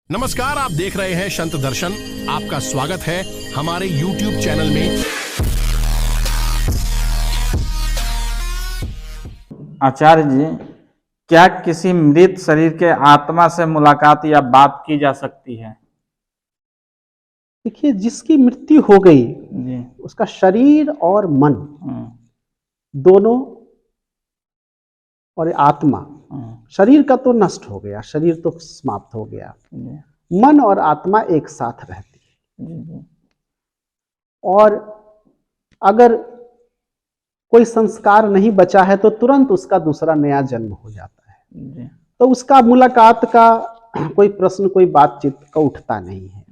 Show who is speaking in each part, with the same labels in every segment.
Speaker 1: नमस्कार, आप देख रहे हैं संत दर्शन। आपका स्वागत है हमारे YouTube चैनल में।
Speaker 2: आचार्य जी, क्या किसी मृत शरीर के आत्मा से मुलाकात या बात की जा सकती है?
Speaker 3: देखिए, जिसकी मृत्यु हो गई
Speaker 2: जी।
Speaker 3: उसका शरीर और मन दोनों और आत्मा, शरीर का तो नष्ट हो गया, शरीर तो समाप्त हो गया, मन और आत्मा एक साथ रहती है। और अगर कोई संस्कार नहीं बचा है तो तुरंत उसका दूसरा नया जन्म हो जाता है। तो उसका मुलाकात का कोई प्रश्न, कोई बातचीत का उठता नहीं है।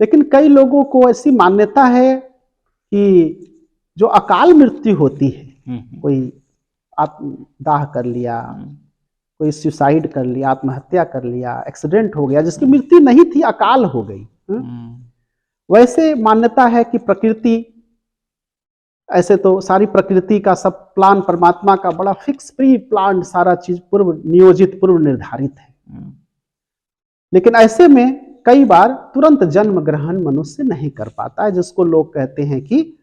Speaker 3: लेकिन कई लोगों को ऐसी मान्यता है कि जो अकाल मृत्यु होती है, कोई दाह कर लिया, कोई सुसाइड कर लिया, आत्महत्या कर लिया, एक्सीडेंट हो गया, जिसकी मृत्यु नहीं थी, अकाल हो गई। वैसे मान्यता है कि प्रकृति, ऐसे तो सारी प्रकृति का सब प्लान परमात्मा का बड़ा फिक्स प्री प्लान, सारा चीज पूर्व नियोजित, पूर्व निर्धारित है। लेकिन ऐसे में कई बार तुरंत जन्म ग्रहण मनुष्य नहीं कर पाता है, जिसको लोग कहते हैं कि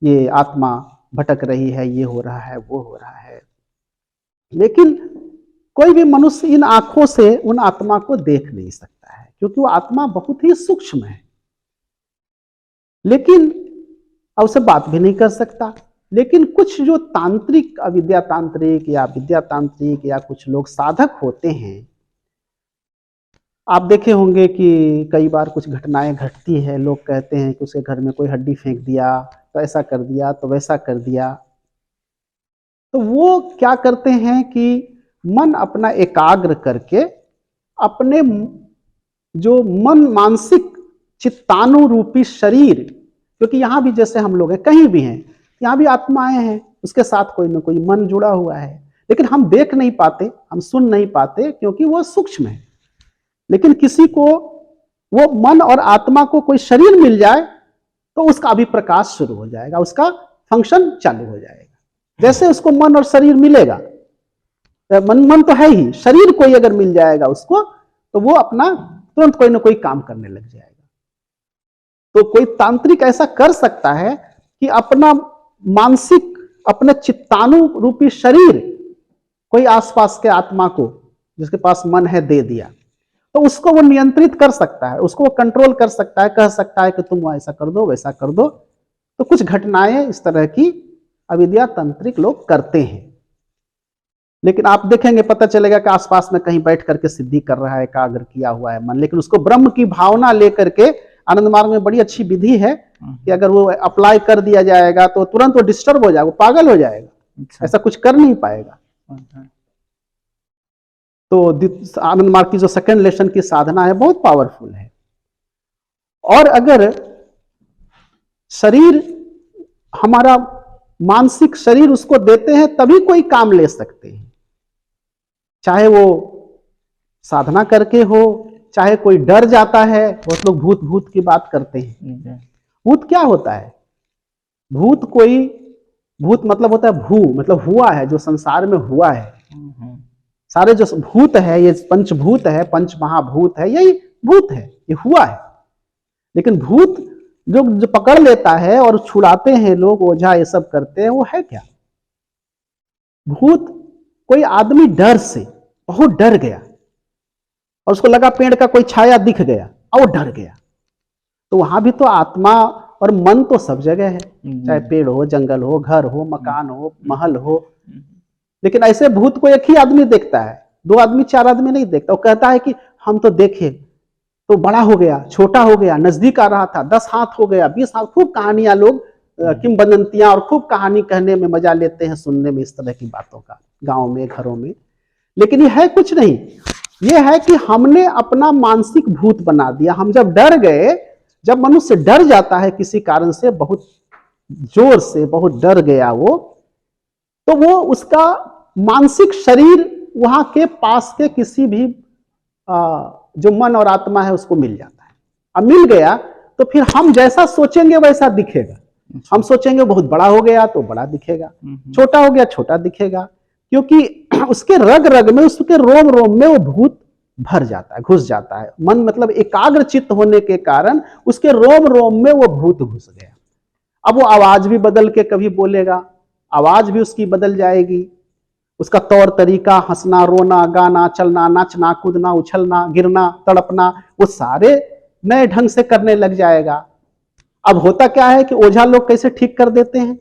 Speaker 3: ये आत्मा भटक रही है, ये हो रहा है, वो हो रहा है। लेकिन कोई भी मनुष्य इन आंखों से उन आत्मा को देख नहीं सकता है, क्योंकि वो आत्मा बहुत ही सूक्ष्म है। लेकिन अब उसे बात भी नहीं कर सकता। लेकिन कुछ जो तांत्रिक, अविद्या तांत्रिक या विद्या तांत्रिक या कुछ लोग साधक होते हैं, आप देखे होंगे कि कई बार कुछ घटनाएं घटती है, लोग कहते हैं कि उसके घर में कोई हड्डी फेंक दिया, तो ऐसा कर दिया, तो वैसा कर दिया। तो वो क्या करते हैं कि मन अपना एकाग्र करके अपने जो मन मानसिक चित्तानुरूपी शरीर, क्योंकि यहाँ भी जैसे हम लोग हैं, कहीं भी हैं, यहाँ भी आत्माएं हैं, उसके साथ कोई ना कोई मन जुड़ा हुआ है। लेकिन हम देख नहीं पाते, हम सुन नहीं पाते, क्योंकि वो सूक्ष्म है। लेकिन किसी को वो मन और आत्मा को कोई शरीर मिल जाए तो उसका अभिप्रकाश शुरू हो जाएगा, उसका फंक्शन चालू हो जाएगा। जैसे उसको मन और शरीर मिलेगा, मन तो है ही, शरीर कोई अगर मिल जाएगा उसको, तो वो अपना तुरंत कोई ना कोई काम करने लग जाएगा। तो कोई तांत्रिक ऐसा कर सकता है कि अपना मानसिक, अपने चित्तानु रूपी शरीर कोई आसपास के आत्मा को, जिसके पास मन है, दे दिया, तो उसको वो नियंत्रित कर सकता है, उसको वो कंट्रोल कर सकता है, कह सकता है कि तुम ऐसा कर दो, वैसा कर दो। तो कुछ घटनाएं इस तरह की अविद्या तांत्रिक लोग करते हैं। लेकिन आप देखेंगे, पता चलेगा कि आसपास में कहीं बैठ करके सिद्धि कर रहा है, एकाग्र किया हुआ है मन, लेकिन उसको ब्रह्म की भावना लेकर के, आनंद मार्ग में बड़ी अच्छी विधि है कि अगर वो अप्लाई कर दिया जाएगा तो तुरंत वो डिस्टर्ब हो जाएगा, वो पागल हो जाएगा, ऐसा कुछ कर नहीं पाएगा। तो आनंद मार्ग की जो सेकंड लेसन की साधना है, बहुत पावरफुल है। और अगर शरीर, हमारा मानसिक शरीर उसको देते हैं, तभी कोई काम ले सकते हैं, चाहे वो साधना करके हो, चाहे कोई डर जाता है। बहुत लोग भूत की बात करते हैं। भूत क्या होता है? भूत मतलब होता है भू, मतलब हुआ है, जो संसार में हुआ है। सारे जो भूत है, ये पंचभूत है, पंच महाभूत है, यही भूत है, ये हुआ है। लेकिन भूत जो पकड़ लेता है और छुड़ाते हैं लोग, ओझा ये सब करते हैं, वो है क्या? भूत कोई आदमी डर से बहुत डर गया और उसको लगा पेड़ का कोई छाया दिख गया और वो डर गया, तो वहां भी तो आत्मा और मन तो सब जगह है, चाहे पेड़ हो, जंगल हो, घर हो, मकान हो, महल हो। लेकिन ऐसे भूत को एक ही आदमी देखता है, 2 आदमी 4 आदमी नहीं देखता। वो कहता है कि हम तो देखे, तो बड़ा हो गया, छोटा हो गया, नजदीक आ रहा था, 10 हाथ हो गया, 20 हाथ। खूब कहानियां लोग, किंवदंतियां और खूब कहानी कहने में मजा लेते हैं, सुनने में इस तरह की बातों का, गांव में, घरों में। लेकिन ये है कुछ नहीं, ये है कि हमने अपना मानसिक भूत बना दिया। हम जब डर गए, जब मनुष्य डर जाता है किसी कारण से, बहुत जोर से बहुत डर गया वो, तो वो उसका मानसिक शरीर वहां के पास के किसी भी जो मन और आत्मा है उसको मिल जाता है। अब मिल गया तो फिर हम जैसा सोचेंगे वैसा दिखेगा। हम सोचेंगे बहुत बड़ा हो गया तो बड़ा दिखेगा, छोटा हो गया छोटा दिखेगा, क्योंकि उसके रग रग में, उसके रोम रोम में वो भूत भर जाता है, घुस जाता है। मन मतलब एकाग्र चित्त होने के कारण उसके रोम रोम में वो भूत घुस गया। अब वो आवाज भी बदल के कभी बोलेगा, आवाज भी उसकी बदल जाएगी, उसका तौर तरीका, हंसना, रोना, गाना, चलना, नाचना, कूदना, उछलना, गिरना, तड़पना, वो सारे नए ढंग से करने लग जाएगा। अब होता क्या है कि ओझा लोग कैसे ठीक कर देते हैं,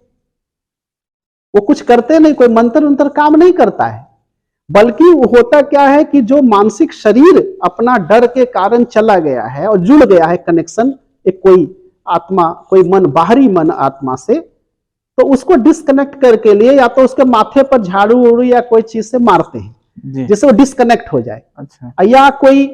Speaker 3: वो कुछ करते नहीं, कोई मंत्र उंत्र काम नहीं करता है, बल्कि होता क्या है कि जो मानसिक शरीर अपना डर के कारण चला गया है और जुड़ गया है कनेक्शन, एक कोई आत्मा, कोई मन, बाहरी मन आत्मा से, तो उसको डिस्कनेक्ट करके लिए या तो उसके माथे पर झाड़ू उड़ू या कोई चीज से मारते हैं जिससे वो डिस्कनेक्ट हो जाए।
Speaker 2: अच्छा।
Speaker 3: या कोई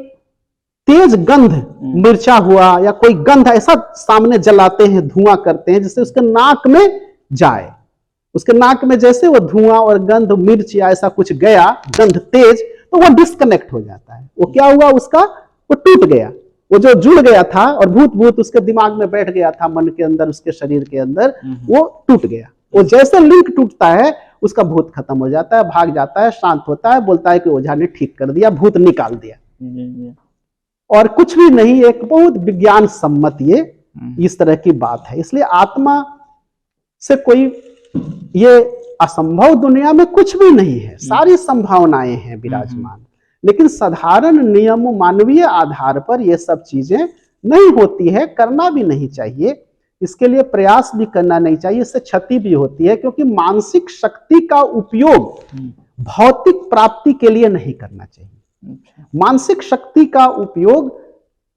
Speaker 3: तेज गंध, मिर्चा हुआ या कोई गंध ऐसा सामने जलाते हैं, धुआं करते हैं जिससे उसके नाक में जाए, उसके नाक में जैसे वो धुआं और गंध, मिर्च या ऐसा कुछ गया, गंध तेज, तो वो डिस्कनेक्ट हो जाता है। वो क्या हुआ, उसका वो टूट गया, वो जो जुड़ गया था और भूत भूत उसके दिमाग में बैठ गया था, मन के अंदर, उसके शरीर के अंदर, वो टूट गया। वो जैसे लिंक टूटता है उसका भूत खत्म हो जाता है, भाग जाता है, शांत होता है, बोलता है कि ओझा ने ठीक कर दिया, भूत निकाल दिया। और कुछ भी नहीं, एक बहुत विज्ञान सम्मत ये इस तरह की बात है। इसलिए आत्मा से कोई ये असंभव दुनिया में कुछ भी नहीं है, सारी संभावनाएं हैं विराजमान, लेकिन साधारण नियम मानवीय आधार पर ये सब चीजें नहीं होती है, करना भी नहीं चाहिए, इसके लिए प्रयास भी करना नहीं चाहिए, इससे क्षति भी होती है, क्योंकि मानसिक शक्ति का उपयोग भौतिक प्राप्ति के लिए नहीं करना चाहिए। मानसिक शक्ति का उपयोग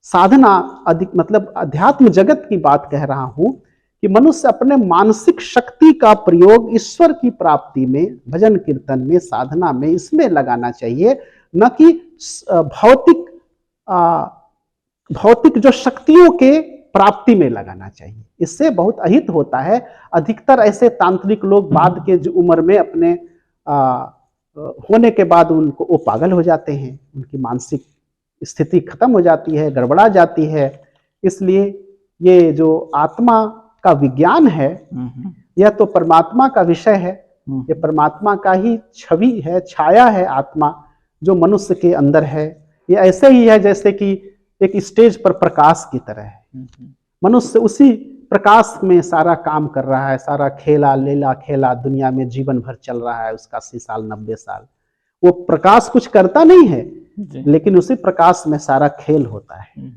Speaker 3: साधना, अधिक मतलब अध्यात्म जगत की बात कह रहा हूं, कि मनुष्य अपने मानसिक शक्ति का प्रयोग ईश्वर की प्राप्ति में, भजन कीर्तन में, साधना में, इसमें लगाना चाहिए, न कि भौतिक जो शक्तियों के प्राप्ति में लगाना चाहिए। इससे बहुत अहित होता है। अधिकतर ऐसे तांत्रिक लोग बाद के जो उम्र में अपने होने के बाद उनको वो पागल हो जाते हैं, उनकी मानसिक स्थिति खत्म हो जाती है, गड़बड़ा जाती है। इसलिए ये जो आत्मा का विज्ञान है, यह तो परमात्मा का विषय है, ये परमात्मा का ही छवि है, छाया है आत्मा, जो मनुष्य के अंदर है। ये ऐसे ही है जैसे कि एक स्टेज पर प्रकाश की तरह है, मनुष्य उसी प्रकाश में सारा काम कर रहा है, सारा खेला लेला खेला दुनिया में जीवन भर चल रहा है उसका, 80 साल 90 साल। वो प्रकाश कुछ करता नहीं है, लेकिन उसी प्रकाश में सारा खेल होता है।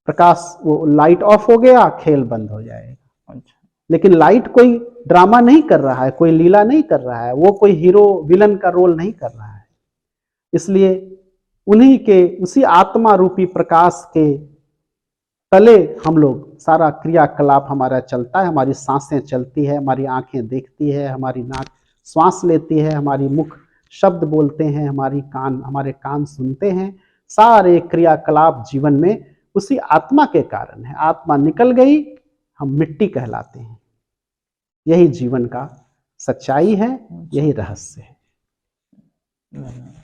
Speaker 3: प्रकाश, वो लाइट ऑफ हो गया, खेल बंद हो जाएगा। लेकिन लाइट कोई ड्रामा नहीं कर रहा है, कोई लीला नहीं कर रहा है, वो कोई हीरो विलन का रोल नहीं कर रहा है। इसलिए उन्हीं के, उसी आत्मा रूपी प्रकाश के तले हम लोग सारा क्रियाकलाप हमारा चलता है, हमारी सांसें चलती है, हमारी आंखें देखती है, हमारी नाक श्वास लेती है, हमारी मुख शब्द बोलते हैं, हमारे कान सुनते हैं। सारे क्रियाकलाप जीवन में उसी आत्मा के कारण है। आत्मा निकल गई, हम मिट्टी कहलाते हैं। यही जीवन का सच्चाई है, यही रहस्य है।